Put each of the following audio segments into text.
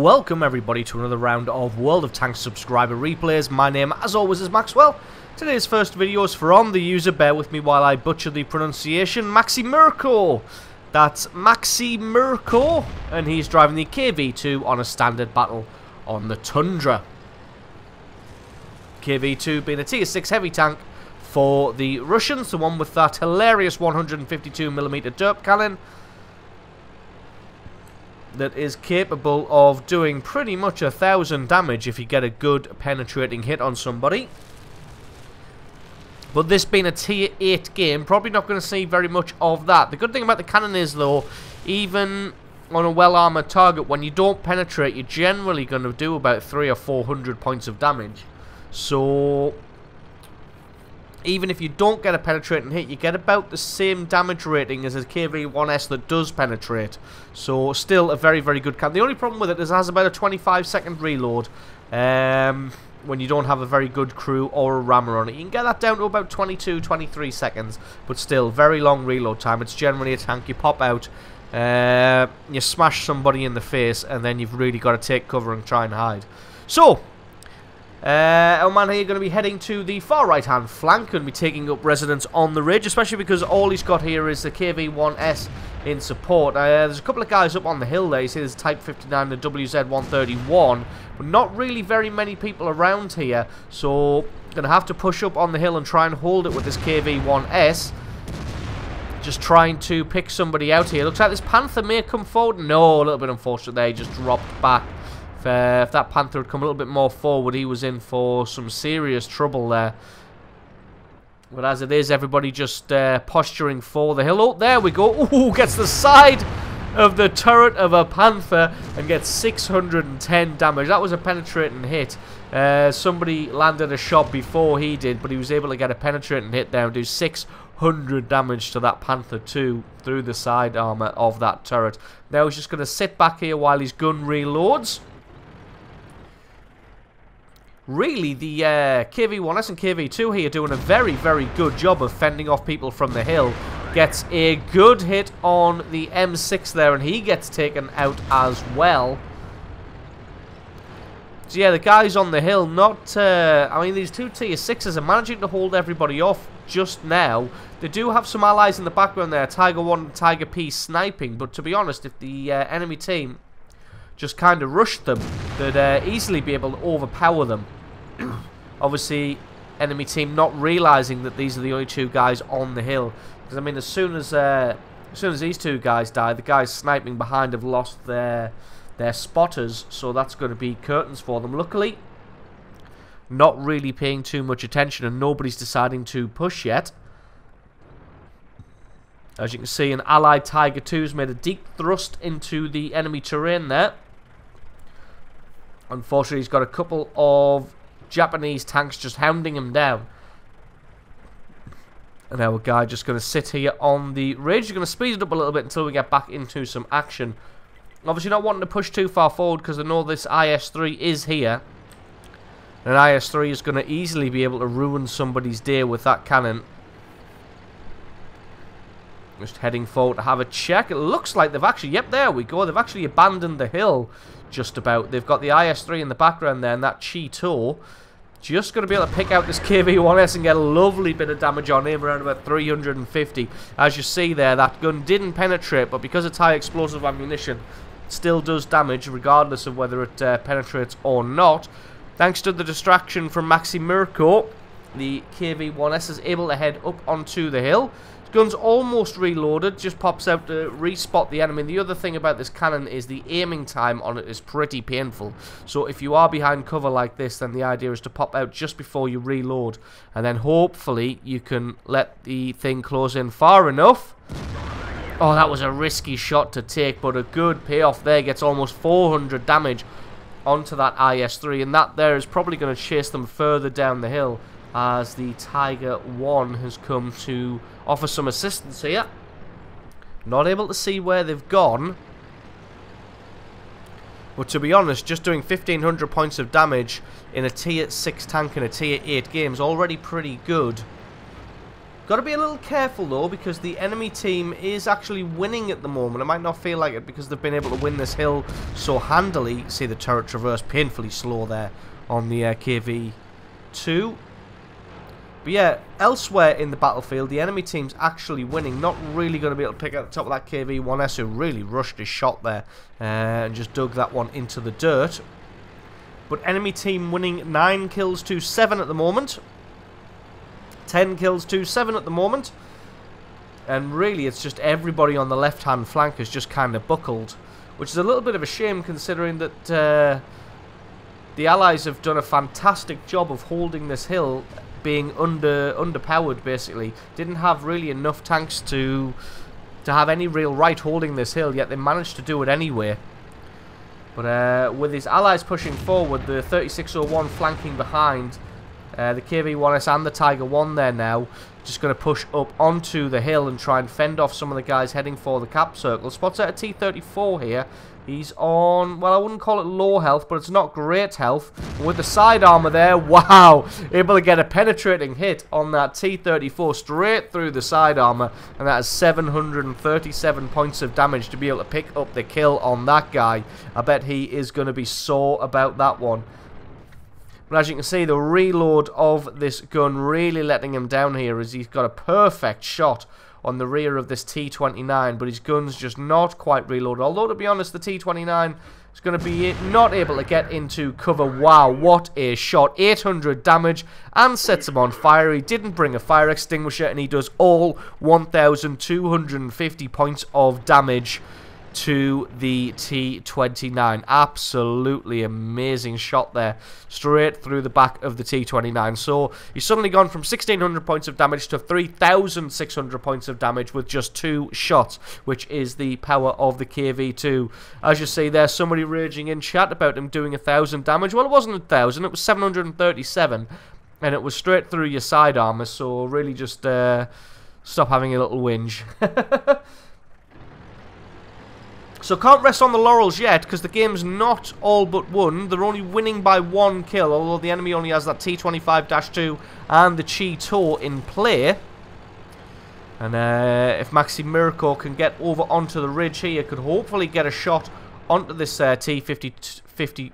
Welcome everybody to another round of World of Tanks subscriber replays. My name, as always, is Maxwell. Today's first video is from the user, bear with me while I butcher the pronunciation, Maximirko. That's Maximirko, and he's driving the KV-2 on a standard battle on the Tundra. KV-2 being a tier 6 heavy tank for the Russians, the one with that hilarious 152mm derp cannon that is capable of doing pretty much 1,000 damage if you get a good penetrating hit on somebody. But this being a tier 8 game, probably not going to see very much of that. The good thing about the cannon is, though, even on a well-armoured target, when you don't penetrate, you're generally going to do about 300 or 400 points of damage. So even if you don't get a penetrating hit, you get about the same damage rating as a KV-1S that does penetrate. So still a very, very good cannon. The only problem with it is it has about a 25-second reload when you don't have a very good crew or a rammer on it. You can get that down to about 22, 23 seconds, but still very long reload time. It's generally a tank you pop out, you smash somebody in the face, and then you've really got to take cover and try and hide. So our man here going to be heading to the far right hand flank and be taking up residence on the ridge, especially because all he's got here is the KV-1S in support. There's a couple of guys up on the hill there. You see there's Type 59 and WZ-131, but not really very many people around here, so going to have to push up on the hill and try and hold it with this KV-1S. Just trying to pick somebody out here. Looks like this Panther may come forward. No, a little bit unfortunate there. He just dropped back. If that Panther had come a little bit more forward, he was in for some serious trouble there. But as it is, everybody just posturing for the hill. Oh, there we go. Ooh, gets the side of the turret of a Panther and gets 610 damage. That was a penetrating hit. Somebody landed a shot before he did, but he was able to get a penetrating hit there and do 600 damage to that Panther 2 through the side armor of that turret. Now he's just going to sit back here while his gun reloads. Really, the KV-1S and KV-2 here doing a very, very good job of fending off people from the hill. Gets a good hit on the M6 there, and he gets taken out as well. So yeah, the guys on the hill, not... I mean, these two tier 6s are managing to hold everybody off just now. They do have some allies in the background there, Tiger 1 and Tiger P sniping, but to be honest, if the enemy team just kind of rushed them, they'd easily be able to overpower them. Obviously, enemy team not realizing that these are the only two guys on the hill. Because I mean, as soon as these two guys die, the guys sniping behind have lost their spotters, so that's going to be curtains for them. Luckily, not really paying too much attention, and nobody's deciding to push yet. As you can see, an allied Tiger 2's made a deep thrust into the enemy terrain there. Unfortunately, he's got a couple of Japanese tanks just hounding him down. And our guy just going to sit here on the ridge. We're going to speed it up a little bit until we get back into some action. Obviously not wanting to push too far forward because I know this IS-3 is here. And an IS-3 is going to easily be able to ruin somebody's day with that cannon. Just heading forward to have a check. It looks like they've actually... Yep, there we go. They've actually abandoned the hill just about. They've got the IS-3 in the background there and that Cheeto. Just going to be able to pick out this KV-1S and get a lovely bit of damage on him, around about 350. As you see there, that gun didn't penetrate, but because it's high explosive ammunition, it still does damage regardless of whether it penetrates or not. Thanks to the distraction from Maximirko, the KV-1S is able to head up onto the hill. Gun's almost reloaded, just pops out to respot the enemy. The other thing about this cannon is the aiming time on it is pretty painful. So if you are behind cover like this, then the idea is to pop out just before you reload. And then hopefully you can let the thing close in far enough. Oh, that was a risky shot to take, but a good payoff there. Gets almost 400 damage onto that IS-3. And that there is probably going to chase them further down the hill, as the Tiger 1 has come to offer some assistance here. Not able to see where they've gone. But to be honest, just doing 1,500 points of damage in a tier 6 tank in a tier 8 game is already pretty good. Got to be a little careful though, because the enemy team is actually winning at the moment. It might not feel like it because they've been able to win this hill so handily. See the turret traverse painfully slow there on the KV-2. But yeah, elsewhere in the battlefield, the enemy team's actually winning. Not really going to be able to pick out the top of that KV-1S, who really rushed his shot there and just dug that one into the dirt. But enemy team winning 9 kills to 7 at the moment. 10 kills to 7 at the moment. And really, it's just everybody on the left-hand flank has just kind of buckled. Which is a little bit of a shame, considering that the Allies have done a fantastic job of holding this hill, being underpowered basically. Didn't have really enough tanks to have any real right holding this hill, yet they managed to do it anyway. But with his allies pushing forward, the 3601 flanking behind, the KV-1S and the Tiger 1 there now, just going to push up onto the hill and try and fend off some of the guys heading for the cap circle. Spots out a T-34 here. He's on, well, I wouldn't call it low health, but it's not great health. With the side armor there, wow, able to get a penetrating hit on that T-34 straight through the side armor, and that is 737 points of damage to be able to pick up the kill on that guy. I bet he is going to be sore about that one. But as you can see, the reload of this gun really letting him down here, as he's got a perfect shot on the rear of this T-29, but his gun's just not quite reloaded. Although, to be honest, the T-29 is going to be not able to get into cover. Wow, what a shot. 800 damage and sets him on fire. He didn't bring a fire extinguisher, and he does all 1,250 points of damage to the T-29. Absolutely amazing shot there, straight through the back of the T-29. So he's suddenly gone from 1,600 points of damage to 3,600 points of damage with just 2 shots, which is the power of the KV-2. As you see there, somebody raging in chat about him doing 1,000 damage. Well, it wasn't 1,000, it was 737, and it was straight through your side armor, so really just stop having a little whinge. So can't rest on the laurels yet, because the game's not all but won. They're only winning by 1 kill, although the enemy only has that T-25-2 and the Cheeto in play. And if Maxi Mirko can get over onto the ridge here, could hopefully get a shot onto this T-50...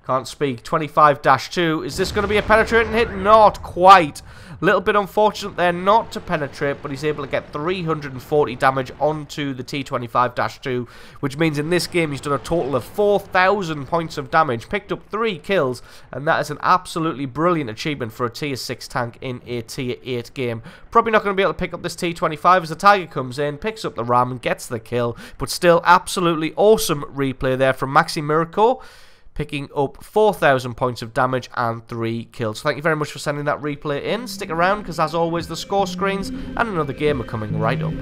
can't speak. 25-2. Is this going to be a penetrating hit? Not quite. Little bit unfortunate there not to penetrate, but he's able to get 340 damage onto the T-25-2, which means in this game he's done a total of 4,000 points of damage, picked up 3 kills, and that is an absolutely brilliant achievement for a Tier 6 tank in a Tier 8 game. Probably not going to be able to pick up this T-25 as the Tiger comes in, picks up the ram and gets the kill, but still absolutely awesome replay there from Maxi Mirko, picking up 4,000 points of damage and 3 kills. So thank you very much for sending that replay in. Stick around, because as always, the score screens and another game are coming right up.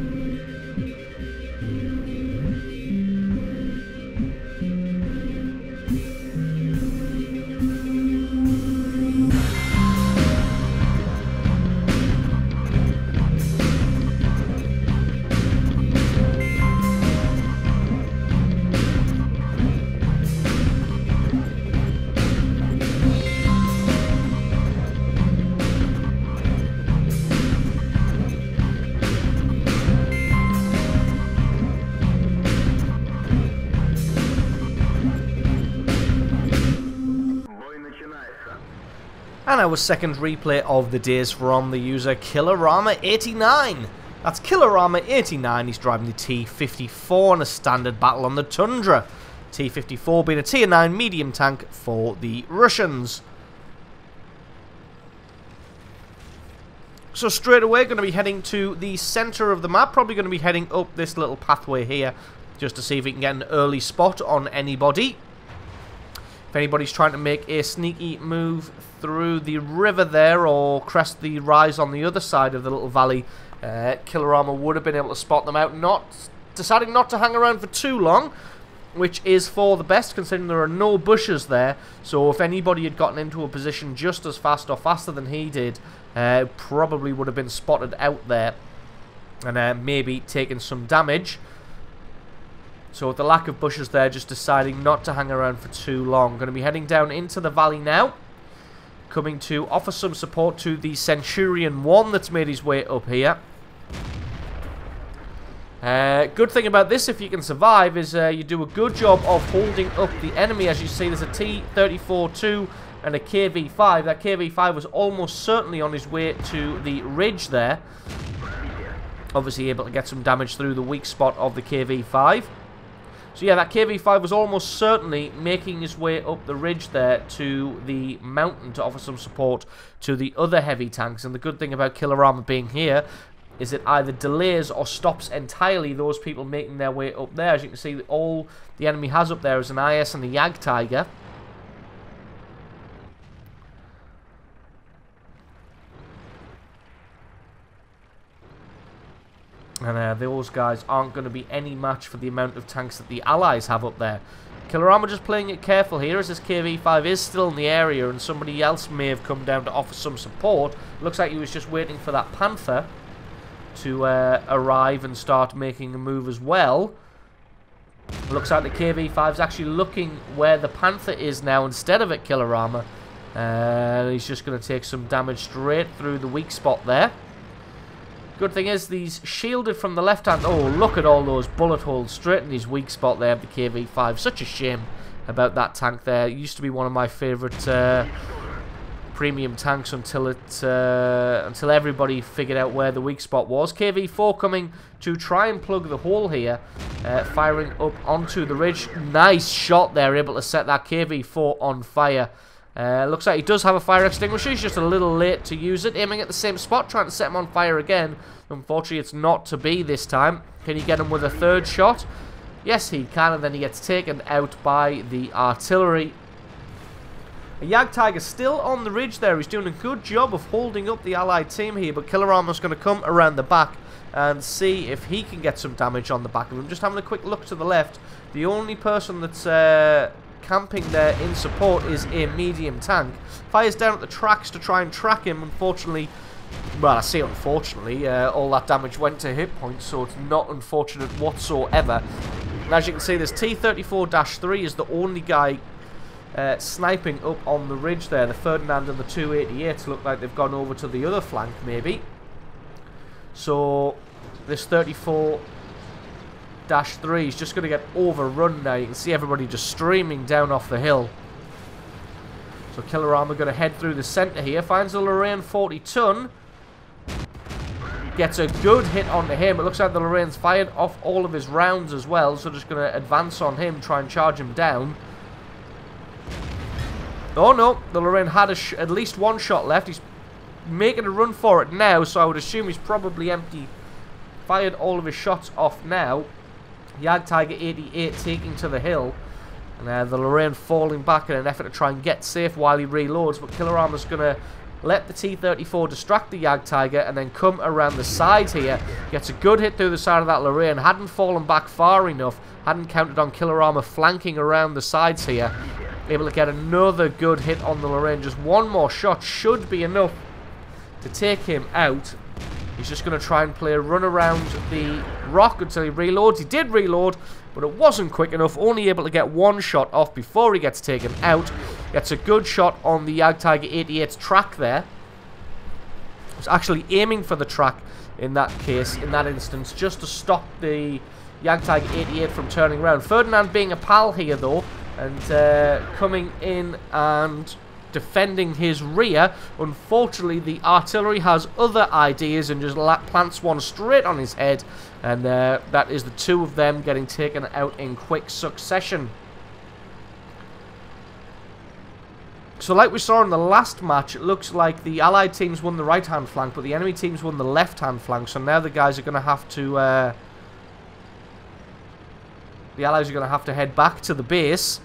And our second replay of the day is from the user Killerama89. That's Killerama89. He's driving the T-54 in a standard battle on the Tundra. T-54 being a Tier 9 medium tank for the Russians. So straight away, going to be heading to the center of the map. Probably going to be heading up this little pathway here, just to see if we can get an early spot on anybody. If anybody's trying to make a sneaky move through the river there, or crest the rise on the other side of the little valley, Killerama would have been able to spot them out, deciding not to hang around for too long, which is for the best, considering there are no bushes there. So if anybody had gotten into a position just as fast or faster than he did, probably would have been spotted out there and maybe taken some damage. So with the lack of bushes there, just deciding not to hang around for too long. Going to be heading down into the valley now. coming to offer some support to the Centurion 1 that's made his way up here. Good thing about this, if you can survive, is you do a good job of holding up the enemy. As you see, there's a T-34-2 and a KV-5. That KV-5 was almost certainly on his way to the ridge there. Obviously able to get some damage through the weak spot of the KV-5. So yeah, that KV-5 was almost certainly making his way up the ridge there to the mountain to offer some support to the other heavy tanks. And the good thing about Killer Armor being here is it either delays or stops entirely those people making their way up there. As you can see, all the enemy has up there is an IS and a Jagd Tiger. And those guys aren't going to be any match for the amount of tanks that the Allies have up there. Killer Armor just playing it careful here, as this KV-5 is still in the area and somebody else may have come down to offer some support. Looks like he was just waiting for that Panther to arrive and start making a move as well. Looks like the KV-5 is actually looking where the Panther is now instead of at Killer Armor. He's just going to take some damage straight through the weak spot there. Good thing is he's shielded from the left hand. Oh, look at all those bullet holes straight in his weak spot there of the KV-5. Such a shame about that tank there. It used to be one of my favourite premium tanks until everybody figured out where the weak spot was. KV-4 coming to try and plug the hole here, firing up onto the ridge. Nice shot there, able to set that KV-4 on fire. Looks like he does have a fire extinguisher. He's just a little late to use it, aiming at the same spot, trying to set him on fire again. Unfortunately, it's not to be this time. Can he get him with a third shot? Yes, he can, and then he gets taken out by the artillery. A Jagd Tiger still on the ridge there. He's doing a good job of holding up the Allied team here, but Killer Armor's going to come around the back and see if he can get some damage on the back of him. Just having a quick look to the left. The only person that's camping there in support is a medium tank. Fires down at the tracks to try and track him. Unfortunately, well, I say unfortunately, all that damage went to hit points, so it's not unfortunate whatsoever. And as you can see, this T-34-3 is the only guy sniping up on the ridge there. The Ferdinand and the 288s look like they've gone over to the other flank, maybe. So this 34-3 is just going to get overrun now. You can see everybody just streaming down off the hill. So Killer Armor going to head through the centre here. Finds the Lorraine 40-ton. Gets a good hit onto him. It looks like the Lorraine's fired off all of his rounds as well. So just going to advance on him, try and charge him down. Oh no, the Lorraine had at least one shot left. He's making a run for it now, so I would assume he's probably empty. Fired all of his shots off now. Jagd Tiger 88 taking to the hill. And the Lorraine falling back in an effort to try and get safe while he reloads. But Killer Armor's going to let the T-34 distract the Jagd Tiger and then come around the sides here. Gets a good hit through the side of that Lorraine. Hadn't fallen back far enough. Hadn't counted on Killer Armor flanking around the sides here. Able to get another good hit on the Lorraine. Just one more shot should be enough to take him out. He's just going to try and play a run around the rock until he reloads. He did reload, but it wasn't quick enough. Only able to get one shot off before he gets taken out. Gets a good shot on the Jagd Tiger 88's track there. Was actually aiming for the track in that case, in that instance, just to stop the Jagd Tiger 88 from turning around. Ferdinand being a pal here though, and coming in and defending his rear. Unfortunately, the artillery has other ideas and just plants one straight on his head, and that is the two of them getting taken out in quick succession. So like we saw in the last match, it looks like the Allied teams won the right-hand flank, but the enemy teams won the left-hand flank. So now the guys are going to have to the Allies are going to have to head back to the base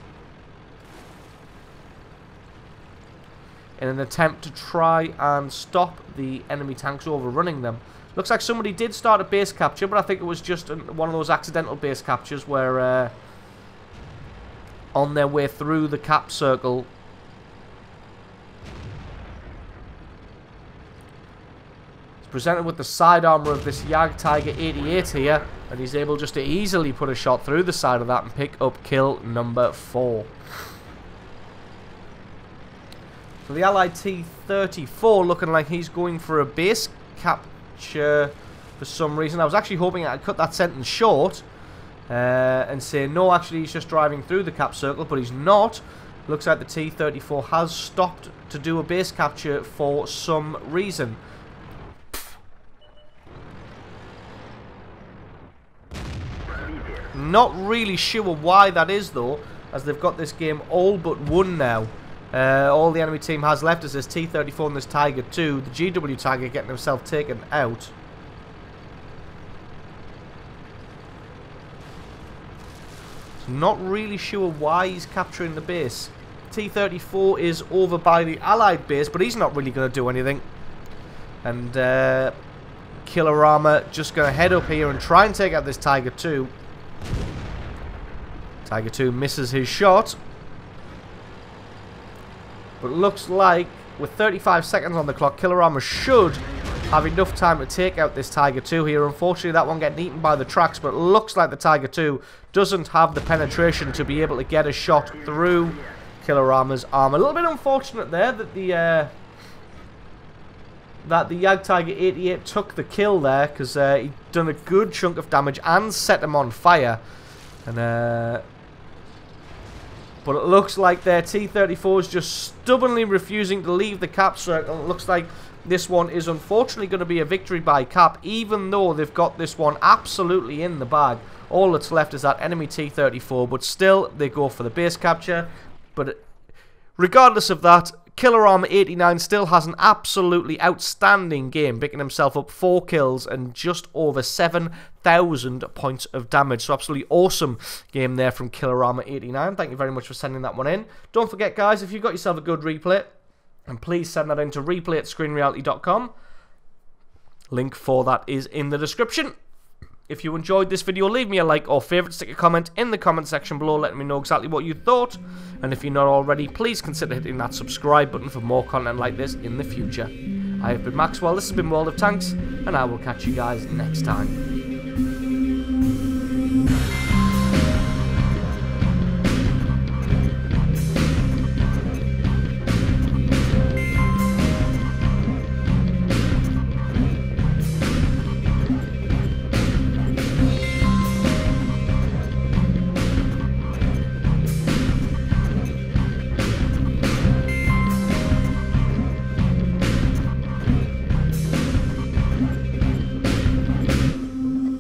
in an attempt to try and stop the enemy tanks overrunning them. Looks like somebody did start a base capture, but I think it was just one of those accidental base captures where on their way through the cap circle, he's presented with the side armor of this Jagd Tiger 88 here, and he's able just to easily put a shot through the side of that and pick up kill number 4. So the Allied T-34 looking like he's going for a base capture for some reason. I was actually hoping I'd cut that sentence short and say, no, actually he's just driving through the cap circle, but he's not. Looks like the T-34 has stopped to do a base capture for some reason. Not really sure why that is, though, as they've got this game all but won now. All the enemy team has left is this T-34 and this Tiger 2. The GW Tiger getting himself taken out. Not really sure why he's capturing the base. T-34 is over by the Allied base, but he's not really going to do anything. And Kilorama just going to head up here and try and take out this Tiger 2. Tiger 2 misses his shot. But looks like with 35 seconds on the clock, Kilorama should have enough time to take out this Tiger 2 here. Unfortunately, that one getting eaten by the tracks, but it looks like the Tiger 2 doesn't have the penetration to be able to get a shot through Kilorama's arm. A little bit unfortunate there that the Jagdtiger 88 took the kill there, because he'd done a good chunk of damage and set him on fire. And but it looks like their T-34 is just stubbornly refusing to leave the cap circle. It looks like this one is unfortunately going to be a victory by cap, even though they've got this one absolutely in the bag. All that's left is that enemy T-34, but still they go for the base capture. But regardless of that, Kilorama 89 still has an absolutely outstanding game, picking himself up 4 kills and just over 7,000 points of damage. So absolutely awesome game there from Kilorama 89. Thank you very much for sending that one in. Don't forget, guys, if you've got yourself a good replay, and please send that in to replay@screenreality.com. Link for that is in the description. If you enjoyed this video, leave me a like or favourite, stick a comment in the comment section below letting me know exactly what you thought. And if you're not already, please consider hitting that subscribe button for more content like this in the future. I have been Maxwell, this has been World of Tanks, and I will catch you guys next time.